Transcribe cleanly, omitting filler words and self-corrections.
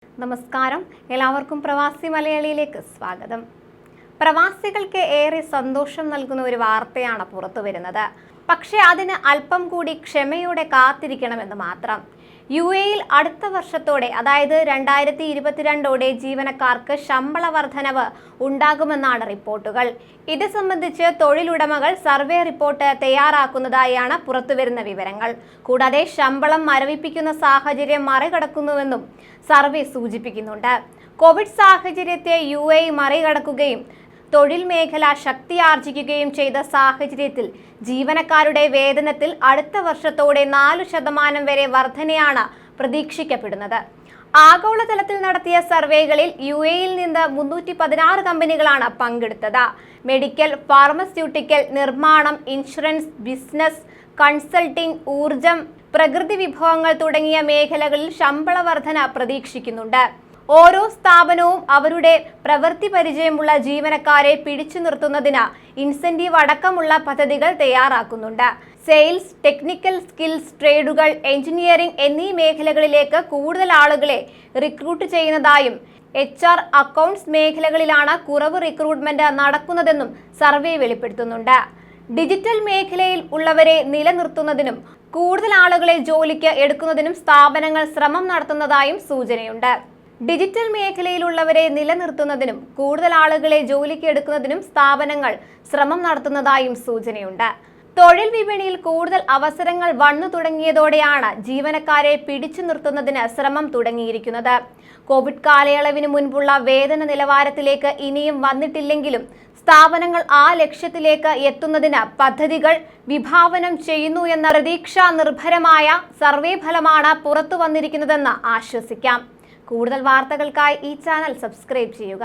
നമസ്കാരം, എല്ലാവർക്കും പ്രവാസി മലയാളിയിലേക്ക് സ്വാഗതം. പ്രവാസികൾക്ക് ഏറെ സന്തോഷം നൽകുന്ന ഒരു വാർത്തയാണ് പുറത്തു വരുന്നത്. പക്ഷേ അതിന് അല്പം കൂടി ക്ഷമയോടെ കാത്തിരിക്കണമെന്ന് മാത്രം. UAEയിൽ അടുത്ത വർഷത്തോടെ, അതായത് 2022ഓടെ ജീവനക്കാർക്ക് ശമ്പള വർധനവ് ഉണ്ടാകുമെന്നാണ് റിപ്പോർട്ടുകൾ. ഇത് സംബന്ധിച്ച് തൊഴിലുടമകൾ സർവേ റിപ്പോർട്ട് തയ്യാറാക്കുന്നതായാണ് പുറത്തുവരുന്ന വിവരങ്ങൾ. കൂടാതെ ശമ്പളം മരവിപ്പിക്കുന്ന സാഹചര്യം മറികടക്കുന്നുവെന്നും സർവേ സൂചിപ്പിക്കുന്നുണ്ട്. കോവിഡ് സാഹചര്യത്തെ UAE മറികടക്കുകയും തൊഴിൽ മേഖല ശക്തിയാർജിക്കുകയും ചെയ്ത സാഹചര്യത്തിൽ ജീവനക്കാരുടെ വേതനത്തിൽ അടുത്ത വർഷത്തോടെ 4% വരെ വർധനയാണ് പ്രതീക്ഷിക്കപ്പെടുന്നത്. ആഗോളതലത്തിൽ നടത്തിയ സർവേകളിൽ UAEയിൽ നിന്ന് 316 കമ്പനികളാണ് പങ്കെടുത്തത്. മെഡിക്കൽ, ഫാർമസ്യൂട്ടിക്കൽ, നിർമ്മാണം, ഇൻഷുറൻസ്, ബിസിനസ്, കൺസൾട്ടിംഗ്, ഊർജം, പ്രകൃതി വിഭവങ്ങൾ തുടങ്ങിയ മേഖലകളിൽ ശമ്പള വർധന പ്രതീക്ഷിക്കുന്നുണ്ട്. ഓരോ സ്ഥാപനവും അവരുടെ പ്രവൃത്തി പരിചയമുള്ള ജീവനക്കാരെ പിടിച്ചു നിർത്തുന്നതിന് ഇൻസെന്റീവ് അടക്കമുള്ള പദ്ധതികൾ തയ്യാറാക്കുന്നുണ്ട്. സെയിൽസ്, ടെക്നിക്കൽ സ്കിൽസ്, ട്രേഡുകൾ, എഞ്ചിനീയറിംഗ് എന്നീ മേഖലകളിലേക്ക് കൂടുതൽ ആളുകളെ റിക്രൂട്ട് ചെയ്യുന്നതായും HR, അക്കൗണ്ട്സ് മേഖലകളിലാണ് കുറവ് റിക്രൂട്ട്മെന്റ് നടക്കുന്നതെന്നും സർവേ വെളിപ്പെടുത്തുന്നുണ്ട്. ഡിജിറ്റൽ മേഖലയിൽ ഉള്ളവരെ നിലനിർത്തുന്നതിനും കൂടുതൽ ആളുകളെ ജോലിക്ക് എടുക്കുന്നതിനും സ്ഥാപനങ്ങൾ ശ്രമം നടത്തുന്നതായും സൂചനയുണ്ട്. ഡിജിറ്റൽ മേഖലയിലുള്ളവരെ നിലനിർത്തുന്നതിനും കൂടുതൽ ആളുകളെ ജോലിക്ക് എടുക്കുന്നതിനും സ്ഥാപനങ്ങൾ ശ്രമം നടത്തുന്നതായും സൂചനയുണ്ട്. തൊഴിൽ വിപണിയിൽ കൂടുതൽ അവസരങ്ങൾ വന്നു തുടങ്ങിയതോടെയാണ് ജീവനക്കാരെ പിടിച്ചു നിർത്തുന്നതിന് ശ്രമം തുടങ്ങിയിരിക്കുന്നത്. കോവിഡ് കാലയളവിന് മുൻപുള്ള വേതന നിലവാരത്തിലേക്ക് ഇനിയും വന്നിട്ടില്ലെങ്കിലും സ്ഥാപനങ്ങൾ ആ ലക്ഷ്യത്തിലേക്ക് എത്തുന്നതിന് പദ്ധതികൾ വിഭാവനം ചെയ്യുന്നു എന്ന പ്രതീക്ഷാ നിർഭരമായ സർവേ ഫലമാണ് പുറത്തു വന്നിരിക്കുന്നതെന്ന് ആശ്വസിക്കാം. കൂടുതൽ വാർത്തകൾക്കായി ഈ ചാനൽ സബ്സ്ക്രൈബ് ചെയ്യുക.